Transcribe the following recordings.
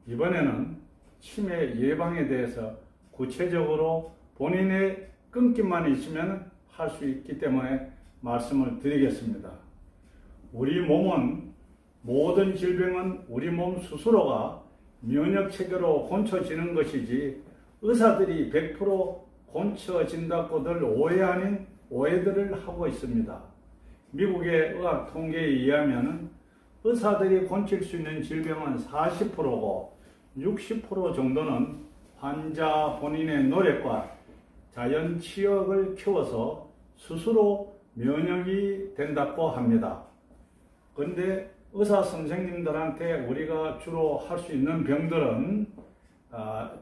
이번에는 치매 예방에 대해서 구체적으로 본인의 끊김만 있으면 할 수 있기 때문에 말씀을 드리겠습니다. 우리 몸은 모든 질병은 우리 몸 스스로가 면역 체계로 고쳐지는 것이지 의사들이 100% 고쳐진다고들 오해 아닌 오해들을 하고 있습니다. 미국의 의학 통계에 의하면 의사들이 고칠 수 있는 질병은 40%고 60% 정도는 환자 본인의 노력과 자연 치역을 키워서 스스로 면역이 된다고 합니다. 그런데 의사 선생님들한테 우리가 주로 할 수 있는 병들은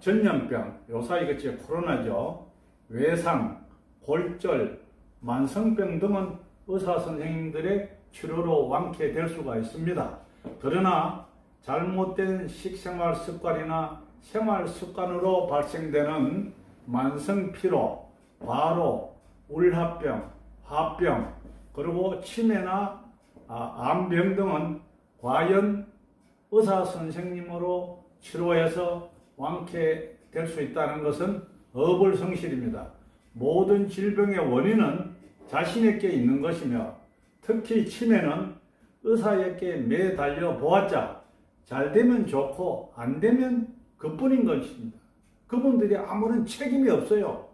전염병, 요사이 그치 코로나죠. 외상, 골절, 만성병 등은 의사 선생님들의 치료로 완쾌될 수가 있습니다. 그러나 잘못된 식생활 습관이나 생활 습관으로 발생되는 만성 피로, 과로, 울합병, 화병, 그리고 치매나 암병 등은 과연 의사 선생님으로 치료해서 완쾌될 수 있다는 것은 어불성실입니다. 모든 질병의 원인은 자신에게 있는 것이며 특히 치매는 의사에게 매달려 보았자 잘 되면 좋고 안 되면 그뿐인 것입니다. 그분들이 아무런 책임이 없어요.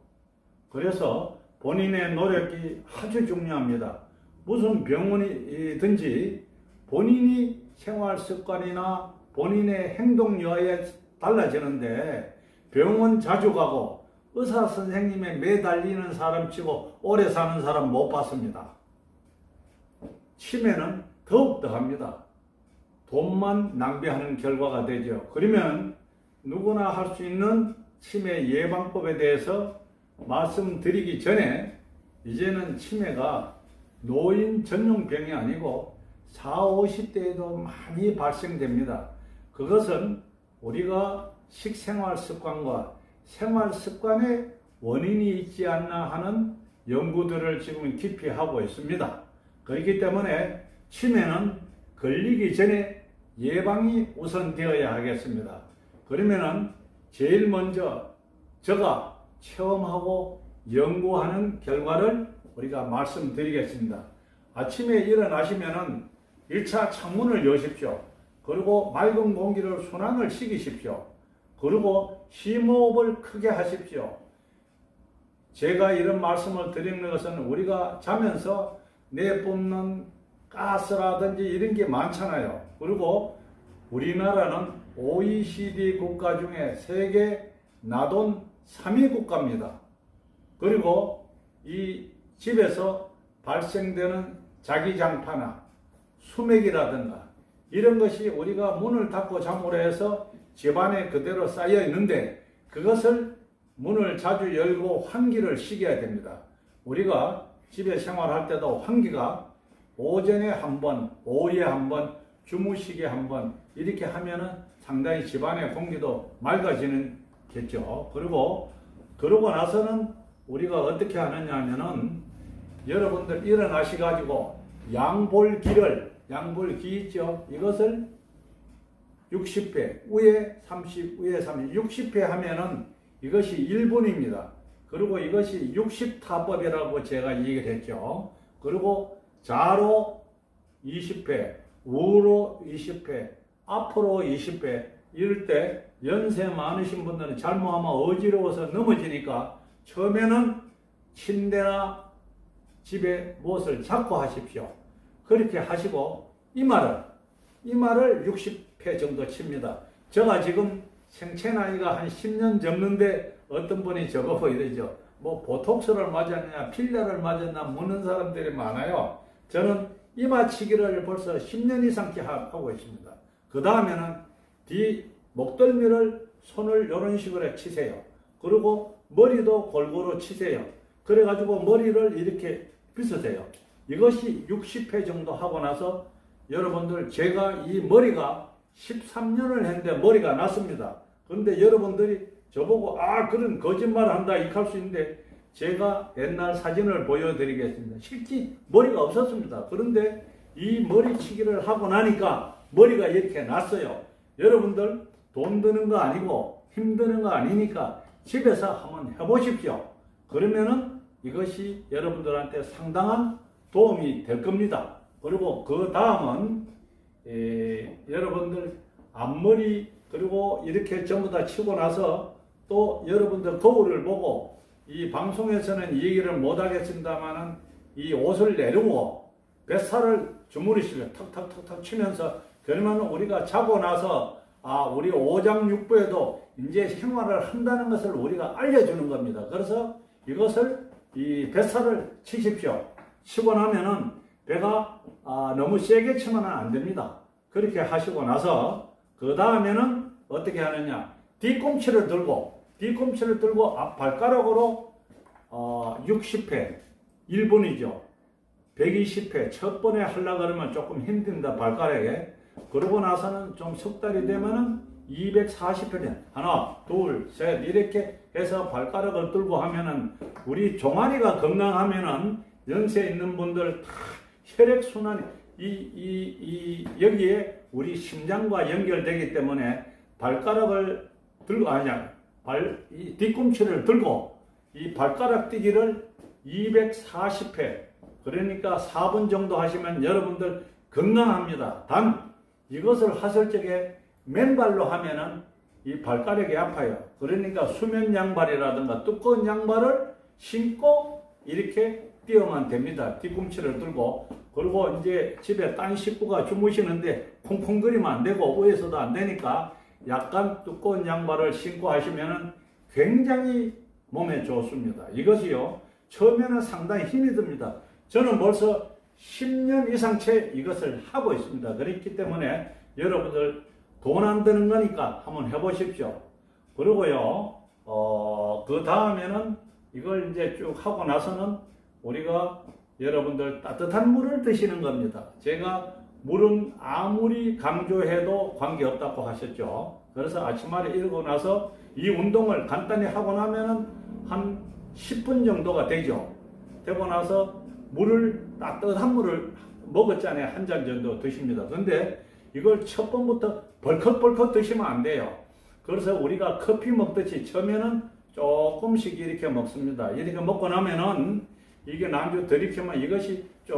그래서 본인의 노력이 아주 중요합니다. 무슨 병원이든지 본인이 생활 습관이나 본인의 행동 여하에 달라지는데 병원 자주 가고 의사 선생님에 매달리는 사람 치고 오래 사는 사람 못 봤습니다. 치매는 더욱더 합니다. 돈만 낭비하는 결과가 되죠. 그러면 누구나 할 수 있는 치매 예방법에 대해서 말씀드리기 전에 이제는 치매가 노인 전용병이 아니고 40, 50대에도 많이 발생됩니다. 그것은 우리가 식생활 습관과 생활 습관에 원인이 있지 않나 하는 연구들을 지금 깊이 하고 있습니다. 그렇기 때문에 치매는 걸리기 전에 예방이 우선되어야 하겠습니다. 그러면은 제일 먼저 제가 체험하고 연구하는 결과를 우리가 말씀드리겠습니다. 아침에 일어나시면은 1차 창문을 여십시오. 그리고 맑은 공기를 순환을 시키십시오. 그리고 심호흡을 크게 하십시오. 제가 이런 말씀을 드리는 것은 우리가 자면서 내뿜는 가스라든지 이런 게 많잖아요. 그리고 우리나라는 OECD 국가 중에 세계 나돈 3위 국가입니다. 그리고 이 집에서 발생되는 자기장파나 수맥이라든가 이런 것이 우리가 문을 닫고 잠으로 해서 집안에 그대로 쌓여 있는데 그것을 문을 자주 열고 환기를 시켜야 됩니다. 우리가 집에 생활할 때도 환기가 오전에 한 번, 오후에 한 번, 주무시게 한 번 이렇게 하면은 상당히 집안의 공기도 맑아지는겠죠. 그러고 나서는 우리가 어떻게 하느냐 하면은 여러분들 일어나셔가지고 양볼기 있죠. 이것을 60회, 위에 30, 위에 30, 60회 하면은 이것이 1분입니다. 그리고 이것이 60타법이라고 제가 얘기를 했죠. 그리고 좌로 20회, 우로 20회, 앞으로 20회 이럴 때 연세 많으신 분들은 잘못하면 어지러워서 넘어지니까 처음에는 침대나 집에 무엇을 잡고 하십시오. 그렇게 하시고 이 말을 60회 정도 칩니다. 제가 지금 생체 나이가 한 10년 젊는데 어떤 분이 저보고 이러죠. 뭐 보톡스를 맞았냐 필러를 맞았나 묻는 사람들이 많아요. 저는 이마치기를 벌써 10년 이상 하고 있습니다. 그 다음에는 뒤 목덜미를 손을 이런 식으로 치세요. 그리고 머리도 골고루 치세요. 그래가지고 머리를 이렇게 빗으세요. 이것이 60회 정도 하고 나서 여러분들 제가 이 머리가 13년을 했는데 머리가 났습니다. 그런데 여러분들이 저보고 그런 거짓말을 한다 이렇게 할 수 있는데 제가 옛날 사진을 보여드리겠습니다. 실제 머리가 없었습니다. 그런데 이 머리치기를 하고 나니까 머리가 이렇게 났어요. 여러분들 돈 드는 거 아니고 힘드는 거 아니니까 집에서 한번 해보십시오. 그러면은 이것이 여러분들한테 상당한 도움이 될 겁니다. 그리고 그 다음은 여러분들 앞머리 그리고 이렇게 전부 다 치고 나서 또 여러분들 거울을 보고 이 방송에서는 이 얘기를 못 하겠습니다만은 이 옷을 내리고 뱃살을 주무르시면 턱턱턱턱 치면서 그러면 우리가 자고 나서 우리 오장육부에도 이제 생활을 한다는 것을 우리가 알려주는 겁니다. 그래서 이것을 이 뱃살을 치십시오. 치고 나면은 배가 너무 세게 치면 안 됩니다. 그렇게 하시고 나서 그 다음에는 어떻게 하느냐, 뒤꿈치를 들고 발가락으로 60회 1분이죠. 120회 첫 번에 하려고 그러면 조금 힘듭니다. 발가락에. 그러고 나서는 좀 석 달이 되면은 240회 하나 둘 셋 이렇게 해서 발가락을 들고 하면은 우리 종아리가 건강하면은 연세 있는 분들 다 혈액순환이 여기에 우리 심장과 연결되기 때문에 발가락을 들고 이 뒤꿈치를 들고 이 발가락 뛰기를 240회 그러니까 4분 정도 하시면 여러분들 건강합니다. 단 이것을 하실 적에 맨발로 하면은 이 발가락이 아파요. 그러니까 수면 양발이라든가 두꺼운 양발을 신고 이렇게 뛰어만 됩니다. 뒤꿈치를 들고. 그리고 이제 집에 딴 식구가 주무시는데 콩콩거리면 안 되고 위에서도 안 되니까 약간 두꺼운 양발을 신고 하시면은 굉장히 몸에 좋습니다. 이것이요. 처음에는 상당히 힘이 듭니다. 저는 벌써 10년 이상 채 이것을 하고 있습니다. 그렇기 때문에 여러분들 돈 안 드는 거니까 한번 해보십시오. 그리고요, 그 다음에는 이걸 이제 쭉 하고 나서는 우리가 여러분들 따뜻한 물을 드시는 겁니다. 제가 물은 아무리 강조해도 관계없다고 하셨죠. 그래서 아침마다 일어나고 나서 이 운동을 간단히 하고 나면은 한 10분 정도가 되죠. 되고 나서 따뜻한 물을 먹었잖아요. 한 잔 정도 드십니다. 근데 이걸 첫 번부터 벌컥벌컥 드시면 안 돼요. 그래서 우리가 커피 먹듯이 처음에는 조금씩 이렇게 먹습니다. 이렇게 먹고 나면은 이게 난주 들이키면 이것이 쭉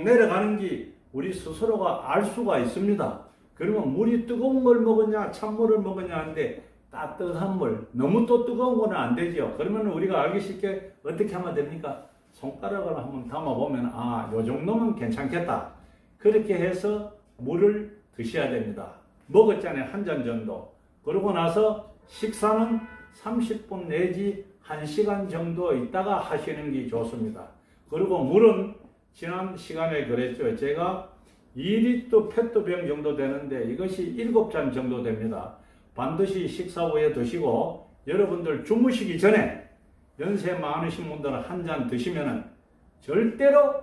내려가는 게 우리 스스로가 알 수가 있습니다. 그러면 물이 뜨거운 걸 먹었냐 찬물을 먹었냐 하는데 따뜻한 물, 너무 또 뜨거운 거는 안 되죠. 그러면 우리가 알기 쉽게 어떻게 하면 됩니까? 손가락을 한번 담아보면 요 정도면 괜찮겠다. 그렇게 해서 물을 드셔야 됩니다. 먹었잖아요. 한 잔 정도. 그러고 나서 식사는 30분 내지 1시간 정도 있다가 하시는 게 좋습니다. 그리고 물은 지난 시간에 그랬죠. 제가 2리터 페트병 정도 되는데 이것이 7잔 정도 됩니다. 반드시 식사 후에 드시고 여러분들 주무시기 전에 연세 많으신 분들은 한 잔 드시면은 절대로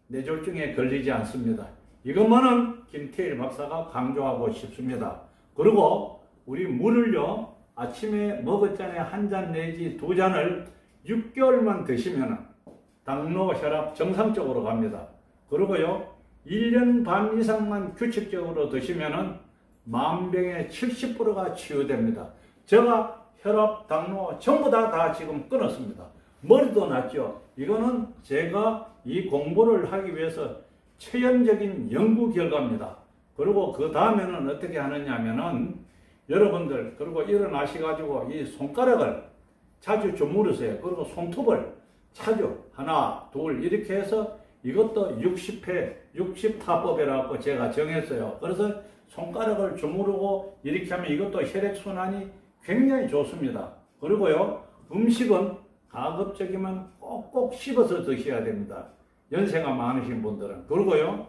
뇌졸중에 걸리지 않습니다. 이것만은 김태일 박사가 강조하고 싶습니다. 그리고 우리 물을요, 아침에 먹었잖아요. 한 잔 내지 2잔을 6개월만 드시면은 당뇨, 혈압 정상적으로 갑니다. 그리고요, 1년 반 이상만 규칙적으로 드시면은 만병의 70%가 치유됩니다. 제가 혈압, 당뇨 전부 다 지금 끊었습니다. 머리도 났죠. 이거는 제가 이 공부를 하기 위해서 체험적인 연구 결과입니다. 그리고 그 다음에는 어떻게 하느냐 하면은 여러분들 그리고 일어나셔가지고 이 손가락을 자주 주무르세요. 그리고 손톱을 자주 하나 둘 이렇게 해서 이것도 60회 60타법이라고 제가 정했어요. 그래서 손가락을 주무르고 이렇게 하면 이것도 혈액순환이 굉장히 좋습니다. 그리고요, 음식은 가급적이면 꼭꼭 씹어서 드셔야 됩니다. 연세가 많으신 분들은. 그리고요,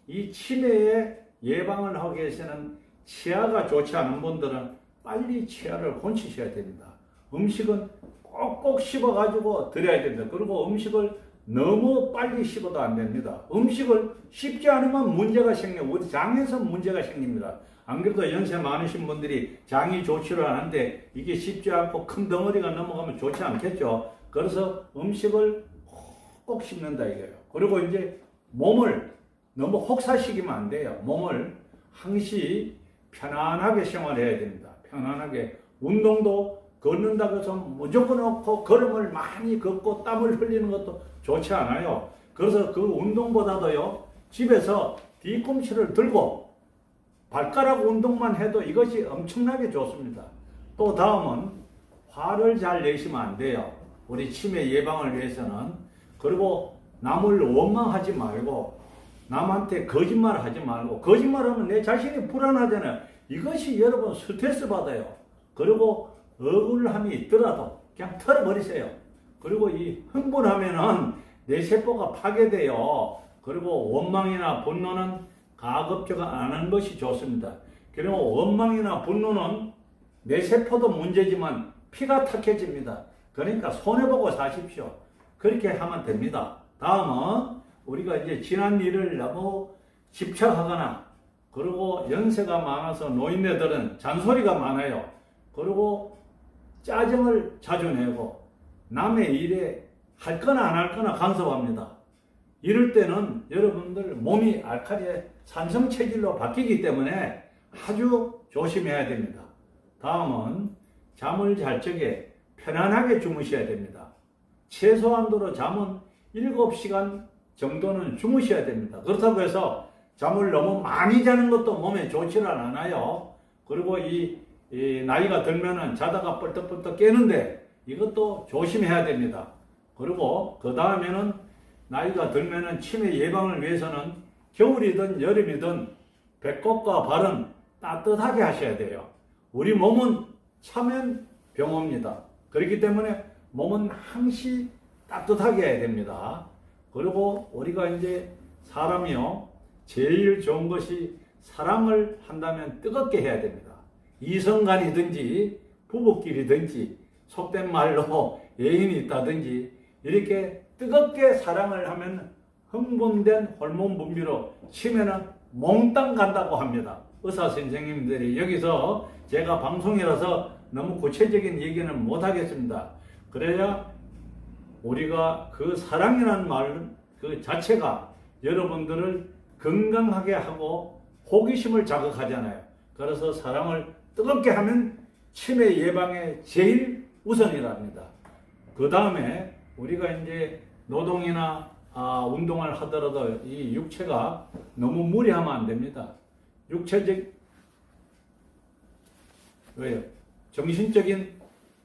이 치매의 예방을 하기 위해서는 치아가 좋지 않은 분들은 빨리 치아를 고치셔야 됩니다. 음식은 꼭꼭 씹어가지고 드려야 됩니다. 그리고 음식을 너무 빨리 씹어도 안 됩니다. 음식을 씹지 않으면 문제가 생겨요. 우리 장에서 문제가 생깁니다. 안 그래도 연세 많으신 분들이 장이 좋지를 않은데 이게 씹지 않고 큰 덩어리가 넘어가면 좋지 않겠죠. 그래서 음식을 꼭 씹는다 이거예요. 그리고 이제 몸을 너무 혹사시키면 안 돼요. 몸을 항시 편안하게 생활해야 됩니다. 편안하게 운동도 걷는다고 해서 무조건 없고 걸음을 많이 걷고 땀을 흘리는 것도 좋지 않아요. 그래서 그 운동보다도요, 집에서 뒤꿈치를 들고 발가락 운동만 해도 이것이 엄청나게 좋습니다. 또 다음은 화를 잘 내시면 안 돼요. 우리 치매 예방을 위해서는. 그리고 남을 원망하지 말고 남한테 거짓말 하지 말고, 거짓말하면 내 자신이 불안하잖아요. 이것이 여러분 스트레스 받아요. 그리고 억울함이 있더라도 그냥 털어버리세요. 그리고 이 흥분하면은 내 세포가 파괴돼요. 그리고 원망이나 분노는 가급적 안 하는 것이 좋습니다. 그리고 원망이나 분노는 내 세포도 문제지만 피가 탁해집니다. 그러니까 손해보고 사십시오. 그렇게 하면 됩니다. 다음은 우리가 이제 지난 일을 너무 집착하거나, 그리고 연세가 많아서 노인네들은 잔소리가 많아요. 그리고 짜증을 자주 내고 남의 일에 할 거나 안 할 거나 간섭합니다. 이럴 때는 여러분들 몸이 알칼리의 산성 체질로 바뀌기 때문에 아주 조심해야 됩니다. 다음은 잠을 잘 적에 편안하게 주무셔야 됩니다. 최소한도로 잠은 7시간 정도는 주무셔야 됩니다. 그렇다고 해서 잠을 너무 많이 자는 것도 몸에 좋지는 않아요. 그리고 이 나이가 들면은 자다가 뻘떡뻘떡 깨는데 이것도 조심해야 됩니다. 그리고 그 다음에는 나이가 들면은 치매 예방을 위해서는 겨울이든 여름이든 배꼽과 발은 따뜻하게 하셔야 돼요. 우리 몸은 차면 병 옵니다. 그렇기 때문에 몸은 항시 따뜻하게 해야 됩니다. 그리고 우리가 이제 사람이요, 제일 좋은 것이 사랑을 한다면 뜨겁게 해야 됩니다. 이성간이든지 부부끼리든지 속된 말로 애인이 있다든지 이렇게 뜨겁게 사랑을 하면 흥분된 호르몬 분비로 치매는 몽땅 간다고 합니다. 의사 선생님들이. 여기서 제가 방송이라서 너무 구체적인 얘기는 못 하겠습니다. 그래야 우리가 그 사랑이라는 말 그 자체가 여러분들을 건강하게 하고 호기심을 자극하잖아요. 그래서 사랑을 뜨겁게 하면 치매 예방에 제일 우선이랍니다. 그 다음에 우리가 이제 노동이나 운동을 하더라도 이 육체가 너무 무리하면 안 됩니다. 왜요? 정신적인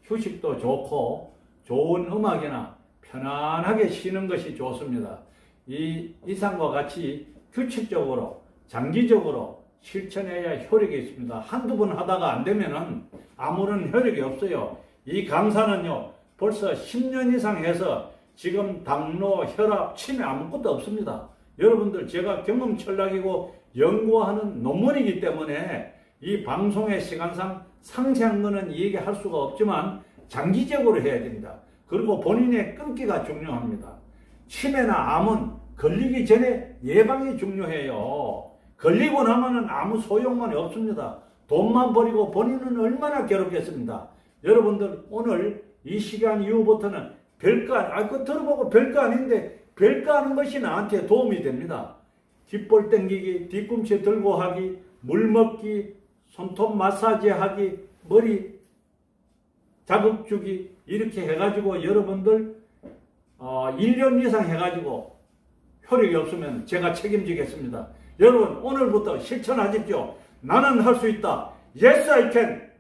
휴식도 좋고 좋은 음악이나 편안하게 쉬는 것이 좋습니다. 이 이상과 같이 규칙적으로 장기적으로 실천해야 효력이 있습니다. 한두 번 하다가 안 되면은 아무런 효력이 없어요. 이 강사는요 벌써 10년 이상 해서 지금 당뇨, 혈압, 치매 아무것도 없습니다. 여러분들 제가 경험철학이고 연구하는 논문이기 때문에 이 방송의 시간상 상세한 거는 얘기할 수가 없지만 장기적으로 해야 됩니다. 그리고 본인의 끊기가 중요합니다. 치매나 암은 걸리기 전에 예방이 중요해요. 걸리고 나면은 아무 소용만 없습니다. 돈만 버리고 본인은 얼마나 괴롭겠습니다. 여러분들 오늘 이 시간 이후부터는 그거 들어보고 별거 아닌데 별거 하는 것이 나한테 도움이 됩니다. 뒷볼 당기기, 뒤꿈치 들고 하기, 물 먹기, 손톱 마사지 하기, 머리 자극 주기 이렇게 해가지고 여러분들 1년 이상 해가지고 효력이 없으면 제가 책임지겠습니다. 여러분 오늘부터 실천하십시오. 나는 할 수 있다. Yes, I can.